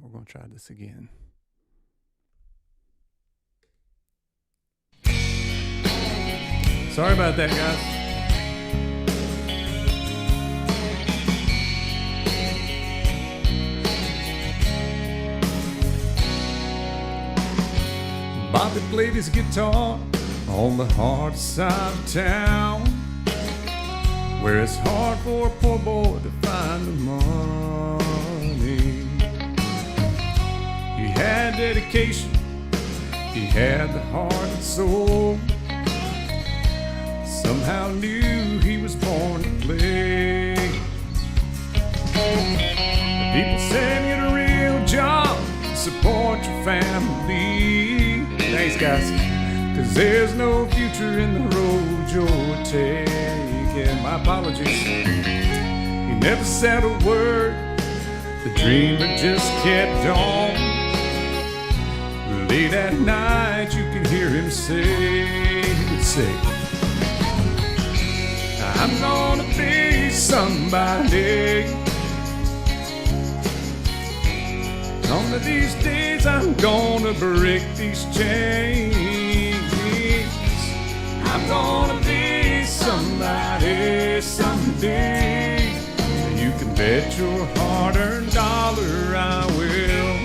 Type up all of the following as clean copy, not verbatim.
we're going to try this again. Sorry about that, guys. Bobby played his guitar on the hard side of town, where it's hard for a poor boy to find the money. He had dedication, he had the heart and soul. Somehow knew he was born to play. The people said get a real job, support your family. Thanks, guys. 'Cause there's no future in the road you're taking. My apologies. He never said a word. The dreamer just kept on. Late at night you can hear him say, he would say, I'm gonna be somebody. One of these days I'm gonna break these chains. I'm gonna be somebody someday. You can bet your hard-earned dollar I will.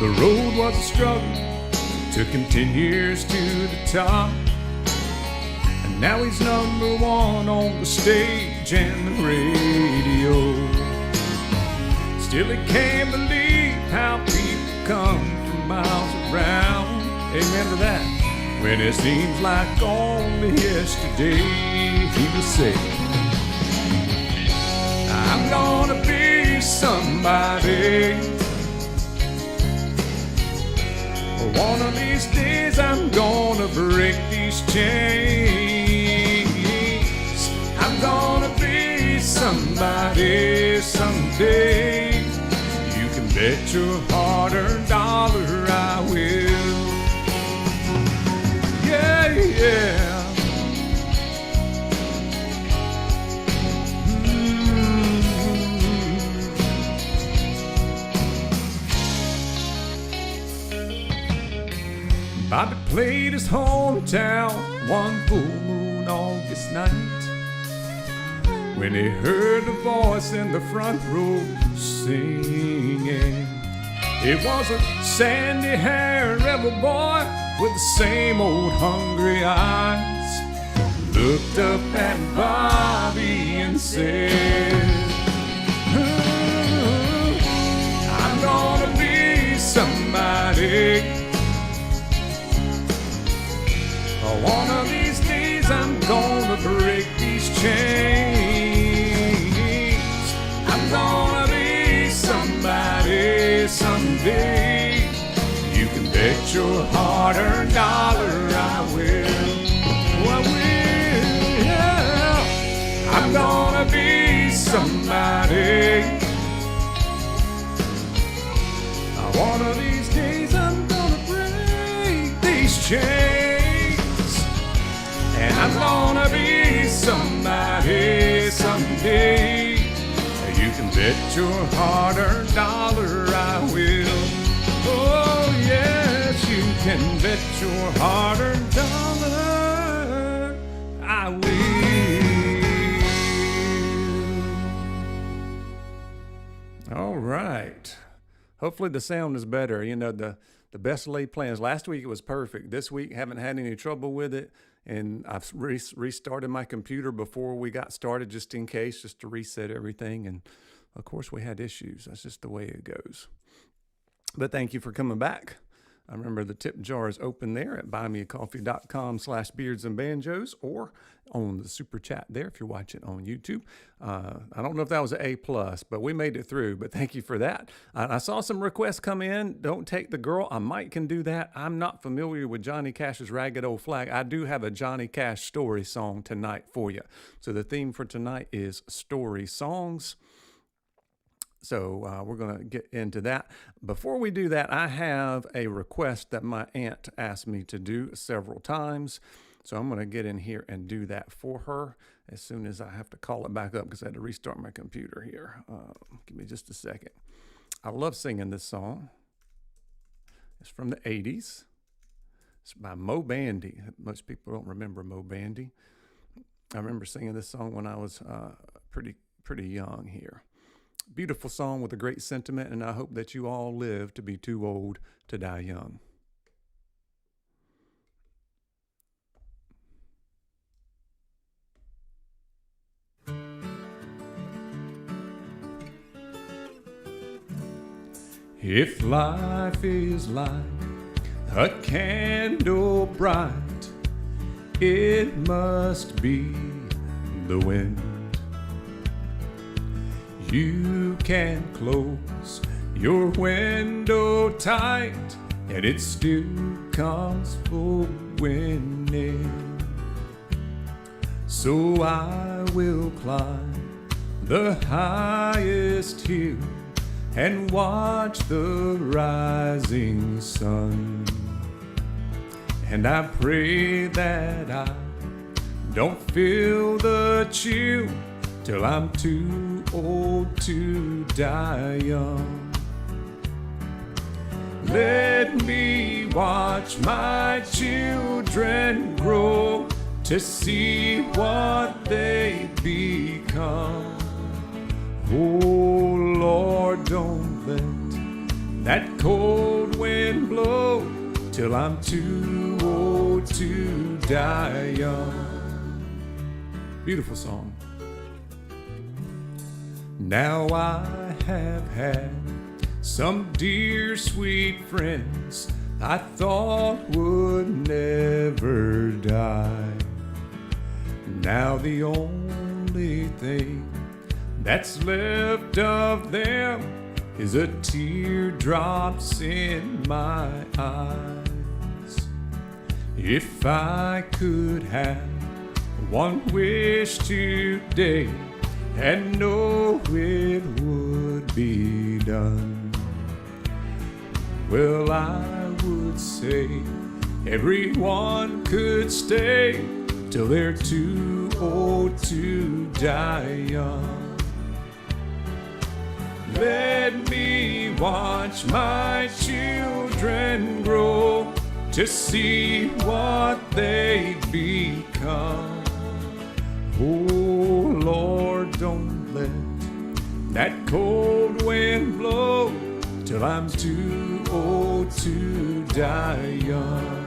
The road was a struggle. Took him 10 years to the top, and now he's number one on the stage and the radio. Still he can't believe how people come from miles around. Amen to that. When it seems like only yesterday he was saying, I'm gonna be somebody. One of these days I'm gonna break these chains. I'm gonna be somebody someday. You can bet your hard-earned dollar I will. Yeah, yeah. Bobby played his hometown one full moon August night, when he heard a voice in the front row singing. It was a sandy-haired rebel boy with the same old hungry eyes. Looked up at Bobby and said, I'm gonna be somebody. One of these days I'm gonna break these chains. I'm gonna be somebody someday. You can bet your hard-earned dollar I will. Oh, I will, yeah. I'm gonna be somebody. One of these days I'm gonna break these chains. And I'm gonna be somebody someday. You can bet your hard-earned dollar I will. Oh yes, you can bet your hard-earned dollar I will. All right. Hopefully the sound is better. You know, the best laid plans. Last week it was perfect. This week haven't had any trouble with it. And I've restarted my computer before we got started, just in case, just to reset everything. And of course we had issues. That's just the way it goes. But thank you for coming back. I remember the tip jar is open there at buymeacoffee.com/beardsandbanjos, or on the super chat there if you're watching on YouTube. I don't know if that was an A+, but we made it through. But thank you for that. I saw some requests come in. Don't Take the Girl. I might can do that. I'm not familiar with Johnny Cash's Ragged Old Flag. I do have a Johnny Cash story song tonight for you. So the theme for tonight is story songs. So we're going to get into that. Before we do that, I have a request that my aunt asked me to do several times. So I'm going to get in here and do that for her. as soon as I have to call it back up because I had to restart my computer here. Give me just a second. I love singing this song. It's from the 80s. It's by Mo Bandy. Most people don't remember Mo Bandy. I remember singing this song when I was pretty young here. Beautiful song with a great sentiment, and I hope that you all live to be too old to die young. If life is like a candle bright, it must be the wind. You can close your window tight, and it still comes flowing in. So I will climb the highest hill and watch the rising sun. And I pray that I don't feel the chill till I'm too old to die young. Let me watch my children grow to see what they become. Oh Lord, don't let that cold wind blow till I'm too old to die young. Beautiful song. Now I have had some dear sweet friends I thought would never die. Now the only thing that's left of them is a teardrops in my eyes. If I could have one wish today and know it would be done, well, I would say everyone could stay till they're too old to die young. Let me watch my children grow to see what they become. Oh Lord, don't let that cold wind blow till I'm too old to die young.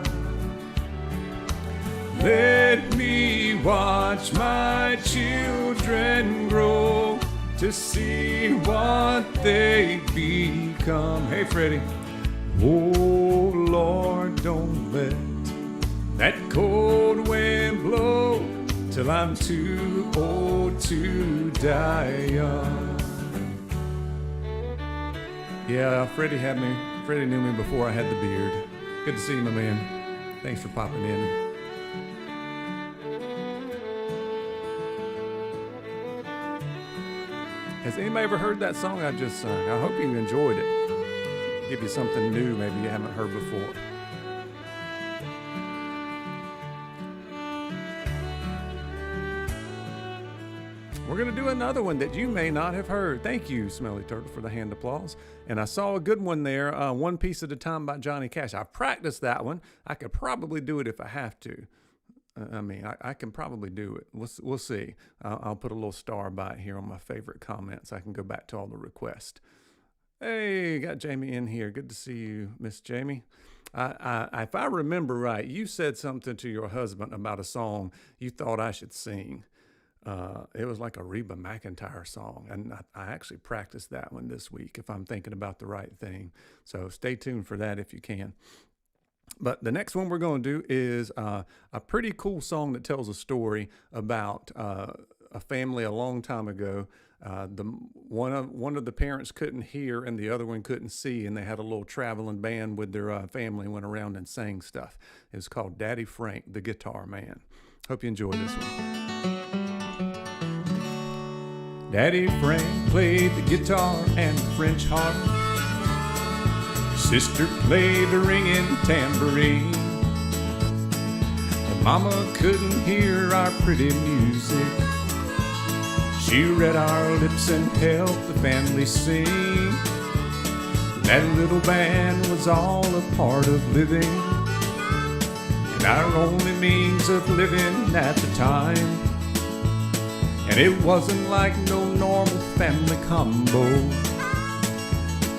Let me watch my children grow to see what they become. Hey, Freddy. Oh, Lord, don't let that cold wind blow till I'm too old to die young. Yeah, Freddy knew me before I had the beard. Good to see you, my man. Thanks for popping in. Has anybody ever heard that song I just sung? I hope you enjoyed it. Give you something new maybe you haven't heard before. We're going to do another one that you may not have heard. Thank you, Smelly Turtle, for the hand applause. And I saw a good one there, One Piece at a Time by Johnny Cash. I practiced that one. I could probably do it if I have to. I can probably do it. We'll see. I'll put a little star by it here on my favorite comments. I can go back to all the requests. Hey, got Jamie in here. Good to see you, Miss Jamie. If I remember right, you said something to your husband about a song you thought I should sing. It was like a Reba McEntire song, and I actually practiced that one this week if I'm thinking about the right thing. So stay tuned for that if you can. But the next one we're going to do is a pretty cool song that tells a story about a family a long time ago. One of the parents couldn't hear and the other one couldn't see, and they had a little traveling band with their family and went around and sang stuff. It's called Daddy Frank, the Guitar Man. Hope you enjoy this one. Daddy Frank played the guitar and the French harp. Sister played the ringing tambourine. And Mama couldn't hear our pretty music, She read our lips and helped the family sing. That little band was all a part of living, and our only means of living at the time. And it wasn't like no normal family combo,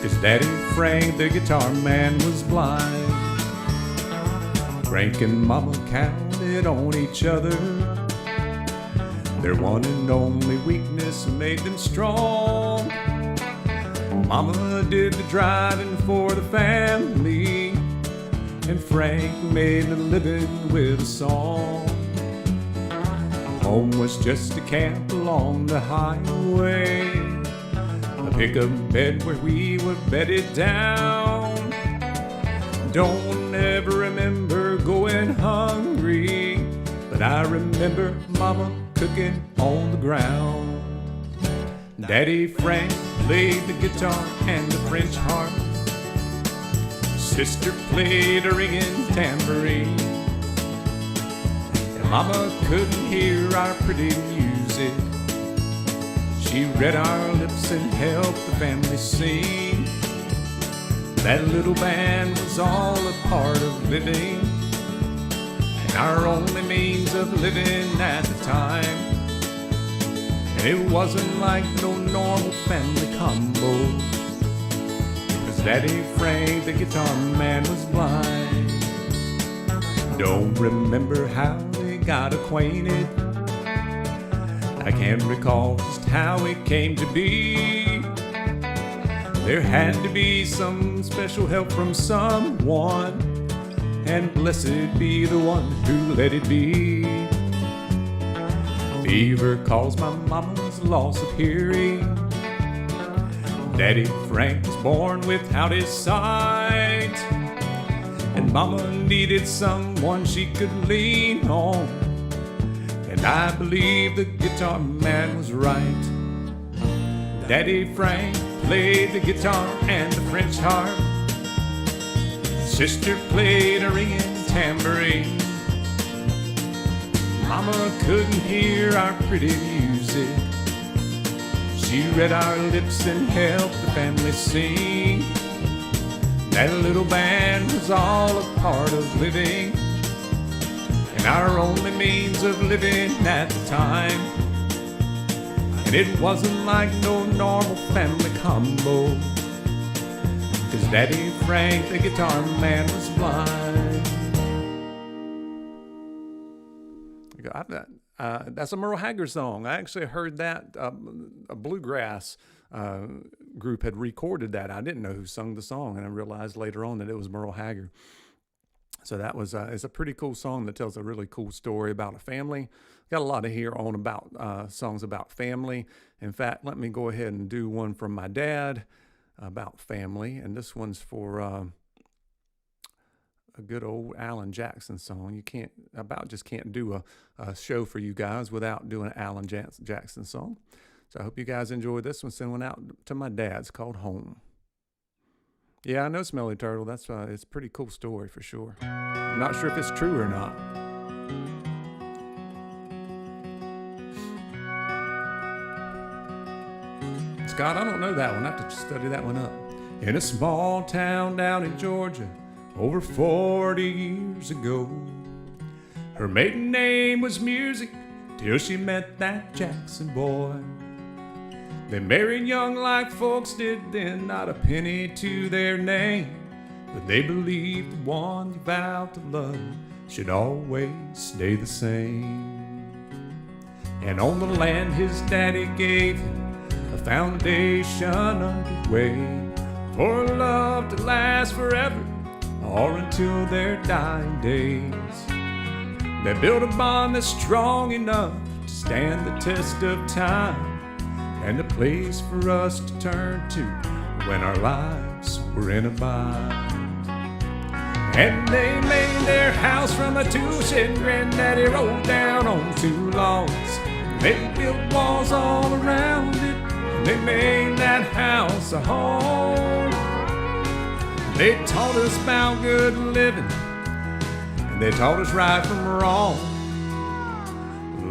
'cause Daddy Frank, the guitar man, was blind. Frank and Mama counted on each other. Their one and only weakness made them strong. Mama did the driving for the family, and Frank made a living with a song. Home was just a camp along the highway, a pickup bed where we were bedded down. Don't ever remember going hungry, but I remember Mama cooking on the ground. Daddy Frank played the guitar and the French harp. Sister played a ringing tambourine. And Mama couldn't hear our pretty music. She read our lips and helped the family sing. That little band was all a part of living, and our only means of living at the time. And it wasn't like no normal family combo, 'cause Daddy Frank, the guitar man, was blind. Don't remember how they got acquainted. I can't recall just how it came to be. There had to be some special help from someone, and blessed be the one who let it be. Fever caused my mama's loss of hearing. Daddy Frank was born without his sight, and Mama needed someone she could lean on, and I believe the guitar man was right. Daddy Frank played the guitar and the French harp. Sister played a ringing tambourine. Mama couldn't hear our pretty music. She read our lips and helped the family sing. That little band was all a part of living, and our only means of living at the time. And it wasn't like no normal family combo, 'cause Daddy Frank, the guitar man, was blind. That's a Merle Haggard song. I actually heard that a bluegrass group had recorded that. I didn't know who sung the song, and I realized later on that it was Merle Haggard. So that was it's a pretty cool song that tells a really cool story about a family. Got a lot to hear on about songs about family. In fact, let me go ahead and do one from my dad about family, and this one's for a good old Alan Jackson song. You just can't do a show for you guys without doing an Alan Jackson song. So I hope you guys enjoy this one. Send one out to my dad. It's called Home. Yeah, I know Smelly Turtle. It's a pretty cool story for sure. I'm not sure if it's true or not. Scott, I don't know that one. I have to study that one up. In a small town down in Georgia, over 40 years ago, her maiden name was Music till she met that Jackson boy. They married young like folks did then, not a penny to their name, but they believed the one you vowed to love should always stay the same. And on the land his daddy gave him a foundation underway for love to last forever, or until their dying days. They built a bond that's strong enough to stand the test of time, and a place for us to turn to when our lives were in a bind. And they made their house from a tool-shed granddaddy rolled down on 2 logs. They built walls all around it, and they made that house a home. They taught us about good living, and they taught us right from wrong.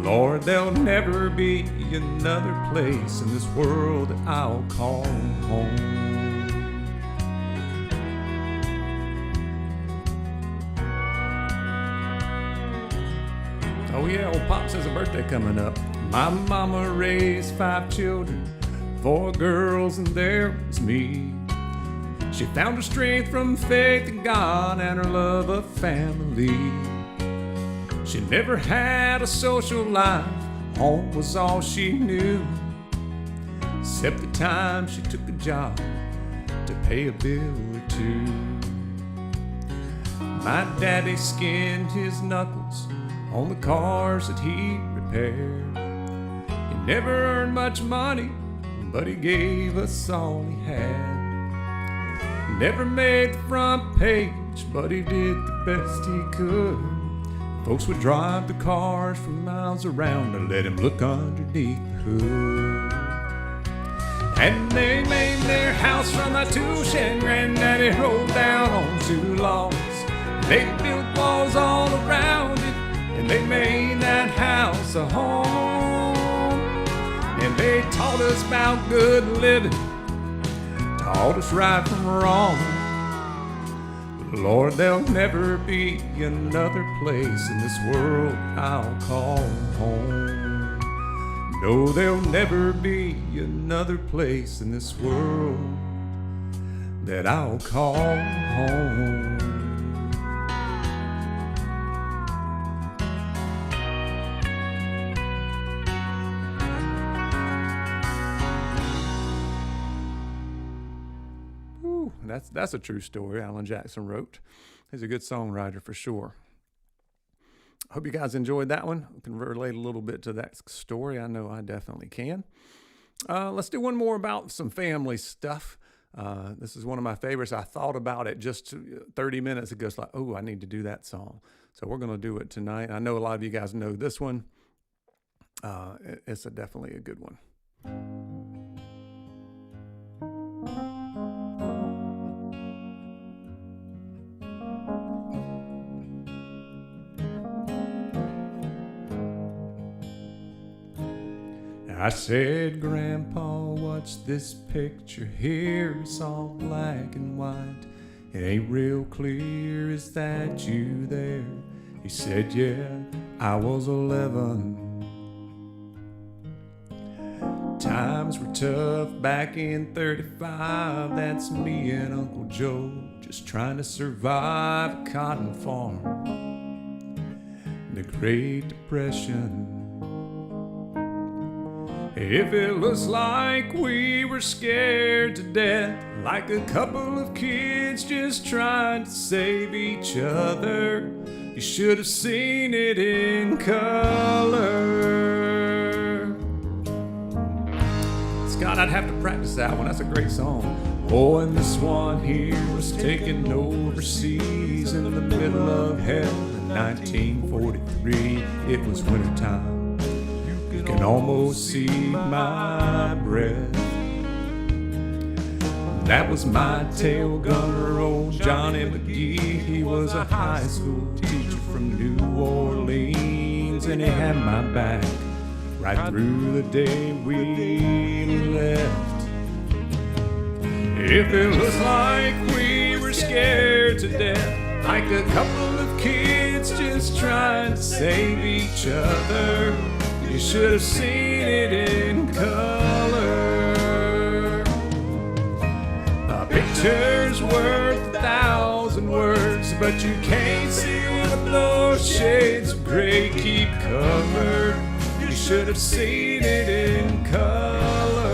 Lord, there'll never be another place in this world that I'll call home. Oh yeah, old Pops has a birthday coming up. My mama raised 5 children, 4 girls and there was me. She found her strength from faith in God and her love of family. She never had a social life, home was all she knew, except the time she took a job to pay a bill or two. My daddy skinned his knuckles on the cars that he repaired. He never earned much money, but he gave us all he had. Never made the front page, but he did the best he could. Folks would drive the cars from miles around to let him look underneath the hood. And they made their house from a two-shed granddaddy rolled down on 2 logs. They built walls all around it, and they made that house a home. And they taught us about good living, taught us right from wrong. But Lord, there'll never be another place in this world I'll call home. No, there'll never be another place in this world that I'll call home. That's a true story Alan Jackson wrote. He's a good songwriter for sure. I hope you guys enjoyed that one. I can relate a little bit to that story. I know I definitely can. Let's do one more about some family stuff. This is one of my favorites. I thought about it just 30 minutes ago. It's like, oh, I need to do that song. So we're going to do it tonight. I know a lot of you guys know this one. It's definitely a good one. I said, Grandpa, what's this picture here? It's all black and white. It ain't real clear. Is that you there? He said, yeah, I was 11. Times were tough back in 35. That's me and Uncle Joe just trying to survive a cotton farm. The Great Depression. If it looks like we were scared to death, like a couple of kids just trying to save each other, you should have seen it in color. Scott, I'd have to practice that one. That's a great song. Oh, and this one here was taken overseas in the middle of hell in 1943. It was wintertime. You can almost see my breath. That was my tail gunner, old Johnny McGee. He was a high school teacher from New Orleans, and he had my back right through the day we left. If it looks like we were scared to death, like a couple of kids just trying to save each other, you should have seen it in color. A picture's worth 1,000 words, but you can't see what those shades of gray keep covered. You should have seen it in color.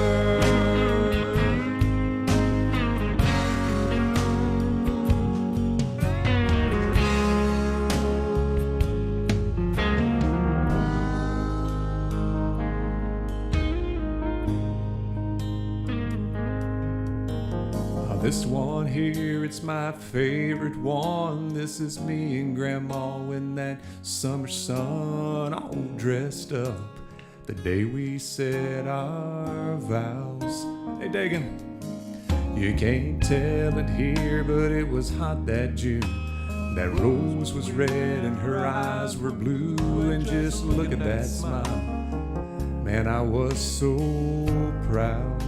This one here, it's my favorite one. This is me and Grandma in that summer sun, all dressed up the day we said our vows. Hey, Dagan, you can't tell it here, but it was hot that June. That rose was red and her eyes were blue, and just look at that smile. Man, I was so proud.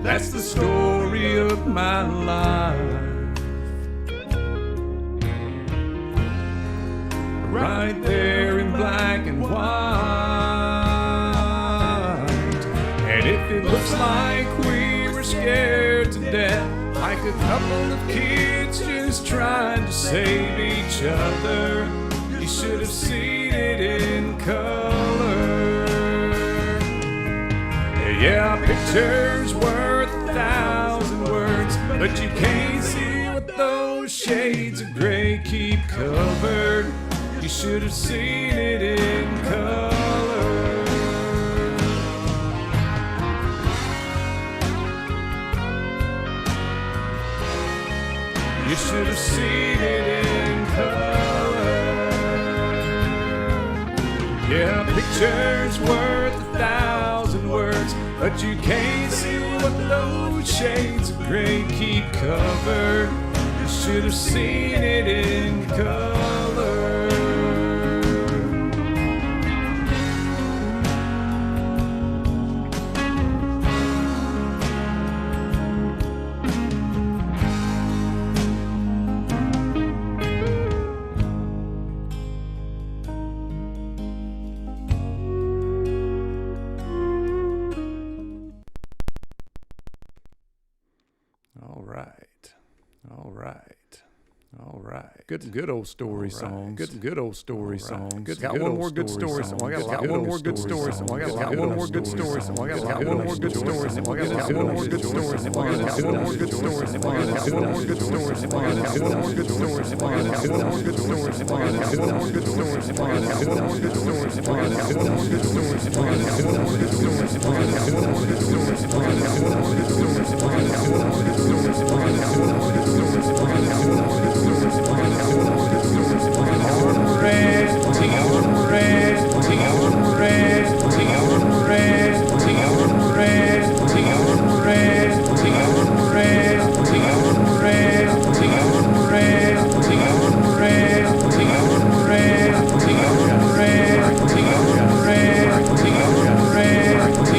That's the story of my life, right there in black and white. And if it looks like we were scared to death, like a couple of kids just trying to save each other, you should have seen it in color. Yeah, a picture's worth 1,000 words, but you can't see what those shades of gray keep covered. You should have seen it in color. You should have seen it in color. Yeah, a picture's worth 1,000 words, but you can't see what those shades of gray keep covered. You should have seen it in color. All right. Good old story songs. Good old story songs. Got one more good story song. I got one more good story song. I got one more good story song. I got one more good story song. I got one more good story song. I got one more good story song. I got one more good story song. I got one more good story song. I got one more good story song. I got one more good story song. I got one more good story song. I got one more good story song. I got one more good story song. I got one more good story song. I got one more good story song. I got one more good story song. I got one more good story song.